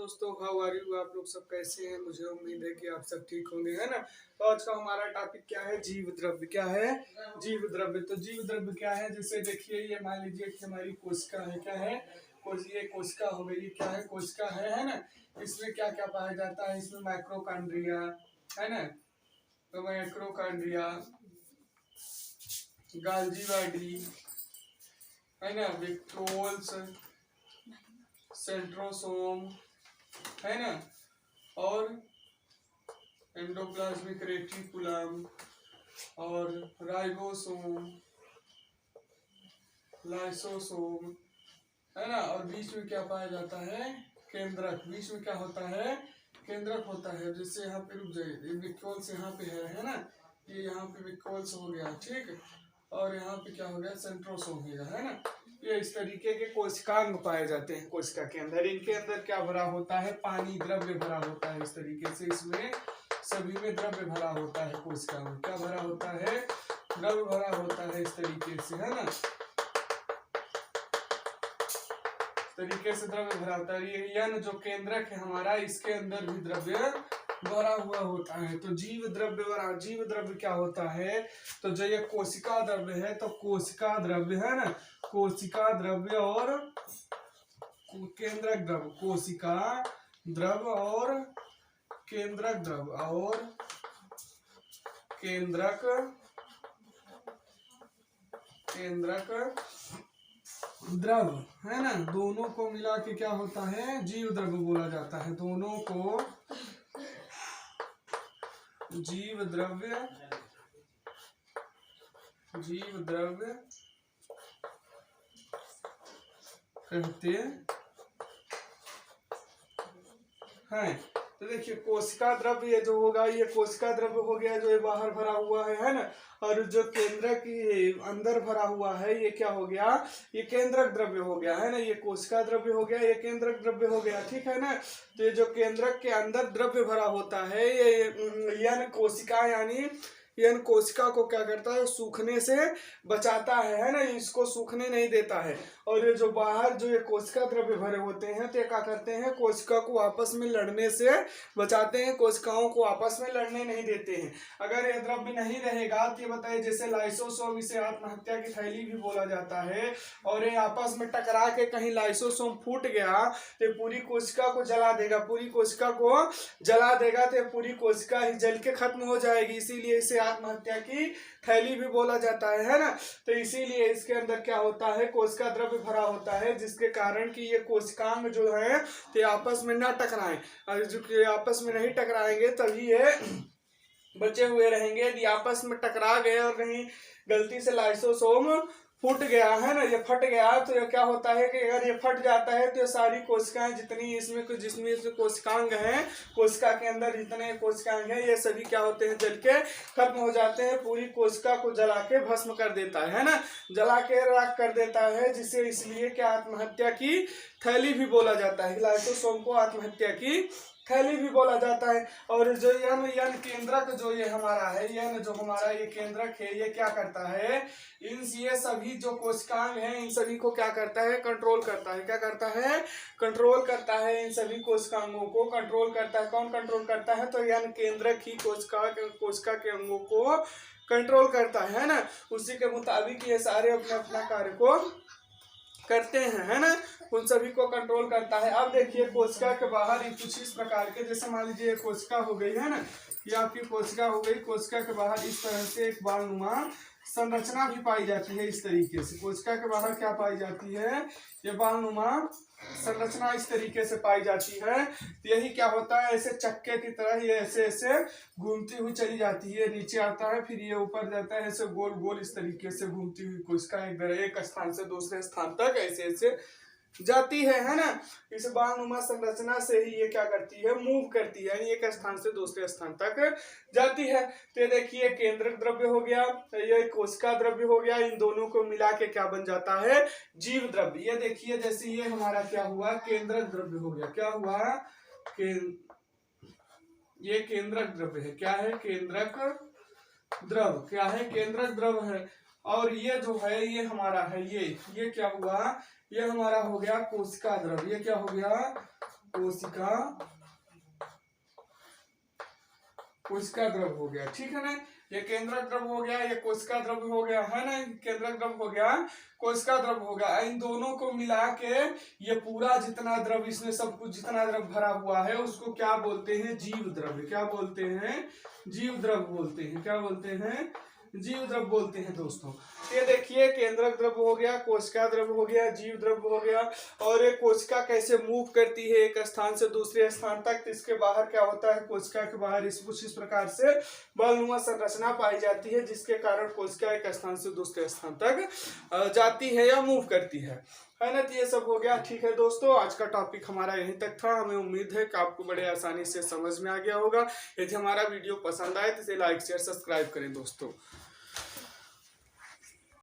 दोस्तों, how are you. आप लोग सब कैसे हैं? मुझे उम्मीद है कि आप सब ठीक होंगे, है ना। तो आज का हमारा टॉपिक क्या है? जीव द्रव्य। क्या है? जीव द्रव्य। तो जीव द्रव्य क्या है? जैसे देखिए, ये मान लीजिए कि हमारी कोशिका है। क्या है? ये कोशिका हो गई। ये क्या है? कोशिका है ना। इसमें क्या क्या पाया जाता है? इसमें माइक्रोकांड्रिया, है ना। तो माइक्रोकांड्रिया, गाल्जी बॉडी, है ना, विट्रोल्स, सेंट्रोसोम, है ना, और एंडोप्लाज्मिक रेटिकुलम, और राइबोसोम, लाइसोसोम, है ना। और बीच में क्या पाया जाता है? केंद्रक। बीच में क्या होता है? केंद्रक होता है। जैसे यहाँ पे रुक जाइए, विट्रोल्स यहाँ पे है ना। ये यहाँ पे विट्रोल्स हो गया, ठीक। और यहाँ पे क्या हो गया? सेंट्रोसोम हो गया, है ना। ये इस तरीके के कोशिकांग पाए जाते हैं कोशिका के अंदर। इनके अंदर क्या भरा होता है? पानी, द्रव्य भरा होता है। इस तरीके से इसमें सभी में द्रव्य भरा होता है। कोशिका में क्या भरा होता है? द्रव्य भरा होता है, इस तरीके से, है ना। तरीके से द्रव्य भरा होता है। ये यन जो केंद्रक है हमारा, इसके अंदर भी द्रव्य भरा हुआ होता है। तो जीव द्रव्य क्या होता है? तो जो ये कोशिका द्रव्य है, तो कोशिका द्रव्य, है ना, कोशिका द्रव्य और केंद्रक द्रव्य, कोशिका द्रव्य और केंद्रक द्रव्य, और केंद्रक द्रव्य, है ना। दोनों को मिला के क्या होता है? जीव द्रव्य बोला जाता है। दोनों को जीव द्रव्य कहते हैं। तो देखिए, कोशिका द्रव्य जो होगा, ये कोशिका द्रव्य हो गया, जो ये बाहर भरा हुआ है ना। और जो केंद्र की अंदर भरा हुआ है, ये क्या हो गया? ये केंद्रक द्रव्य हो गया, है ना। ये कोशिका द्रव्य हो गया, ये केंद्रक द्रव्य हो गया, ठीक है ना। तो ये जो केंद्रक के अंदर द्रव्य भरा होता है, ये यन कोशिका, यानी यन कोशिका को क्या करता है? सूखने से बचाता है ना। इसको सूखने नहीं देता है। और ये जो बाहर जो ये कोशिका द्रव्य भरे होते हैं, तो ये क्या करते हैं? कोशिका को आपस में लड़ने से बचाते हैं। कोशिकाओं को आपस में लड़ने नहीं देते हैं। अगर ये द्रव्य नहीं रहेगा तो ये बताइए, जैसे लाइसोसोम, इसे आत्महत्या की थैली भी बोला जाता है। और ये आपस में टकरा के कहीं लाइसोसोम फूट गया तो पूरी कोशिका को जला देगा। पूरी कोशिका को जला देगा तो पूरी कोशिका ही जल के खत्म हो जाएगी। इसीलिए इसे आत्महत्या की थैली भी बोला जाता है ना। तो इसीलिए इसके अंदर क्या होता है? कोशिका द्रव्य भरा होता है, जिसके कारण कि ये कोशिकांग जो है तो आपस में ना टकराएं। और जो आपस में नहीं टकराएंगे तभी ये बचे हुए रहेंगे। यदि आपस में टकरा गए और कहीं गलती से लाइसोसोम फूट गया, है ना, ये फट गया, तो ये क्या होता है कि अगर ये फट जाता है तो ये सारी कोशिकाएं जितनी जिसमें कोशिकांग हैं, कोशिका के अंदर जितने कोशिकांग हैं, ये सभी क्या होते हैं? जल के खत्म हो जाते हैं। पूरी कोशिका को जला के भस्म कर देता है ना, जला के राख कर देता है। जिसे इसलिए क्या आत्महत्या की थैली भी बोला जाता है। लाइसोसोम को आत्महत्या की थैली भी बोला जाता है। और जो यन केंद्रक जो ये हमारा है, यन जो हमारा ये केंद्रक है, ये क्या करता है? ये सभी जो कोशिकांग हैं, इन सभी को क्या करता है? कंट्रोल करता है। क्या करता है? कंट्रोल करता है। इन सभी कोशिकांगों को कंट्रोल करता है। कौन कंट्रोल करता है? तो यन केंद्रक ही कोशिका के अंगों को कंट्रोल करता है ना। उसी के मुताबिक ये सारे अपने अपना कार्य को करते हैं, है ना। उन सभी को कंट्रोल करता है। अब देखिए, कोशिका के बाहर कुछ इस प्रकार के, जैसे मान लीजिए कोशिका हो गई, है ना, ये आपकी कोशिका हो गई। कोशिका के बाहर इस तरह से एक बालनुमा संरचना भी पाई जाती है। इस तरीके से कोशिका के बाहर क्या पाई जाती है? ये बालनुमा संरचना इस तरीके से पाई जाती है। तो यही क्या होता है? ऐसे चक्के की तरह ये ऐसे ऐसे घूमती हुई चली जाती है। नीचे आता है, फिर ये ऊपर जाता है, ऐसे गोल गोल इस तरीके से घूमती हुई कोशिका एक स्थान से दूसरे स्थान तक ऐसे ऐसे जाती है ना। इस बालनुमा संरचना से ही ये क्या करती है? मूव करती है, यानी एक स्थान से दूसरे स्थान तक जाती है। तो देखिए, केंद्रक द्रव्य हो गया, ये कोशिका द्रव्य हो गया। इन दोनों को मिला के क्या बन जाता है? जीव द्रव्य। ये देखिए, जैसे ये हमारा क्या हुआ? केंद्रक द्रव्य हो गया। क्या हुआ? ये केंद्रक द्रव्य है। क्या है? केंद्रक द्रव। क्या है? केंद्रक द्रव है। और ये जो है, ये हमारा है, ये क्या हुआ? ये हमारा हो गया कोशिका द्रव। ये क्या हो गया? कोशिका द्रव हो गया, ठीक है ना। ये केंद्रक द्रव हो गया, ये कोशिका द्रव हो गया, है ना। केंद्रक द्रव हो गया, कोशिका द्रव हो गया। इन दोनों को मिला के ये पूरा जितना द्रव, इसमें सब कुछ जितना द्रव भरा हुआ है उसको क्या बोलते हैं? जीव द्रव। क्या बोलते हैं? जीव द्रव बोलते हैं। क्या बोलते हैं? जीव द्रव बोलते हैं दोस्तों। ये देखिए, केंद्रक द्रव हो गया, कोशिका द्रव हो गया, जीव द्रव हो गया। और ये कोशिका कैसे मूव करती है एक स्थान से दूसरे स्थान तक, इसके बाहर क्या होता है? कोशिका के बाहर इस प्रकार से बलनुमा संरचना पाई जाती है, जिसके कारण कोशिका एक स्थान से दूसरे स्थान तक जाती है या मूव करती है ना। तो ये सब हो गया, ठीक है दोस्तों। आज का टॉपिक हमारा यहीं तक था। हमें उम्मीद है कि आपको बड़े आसानी से समझ में आ गया होगा। यदि हमारा वीडियो पसंद आए तो इसे लाइक शेयर सब्सक्राइब करें दोस्तों।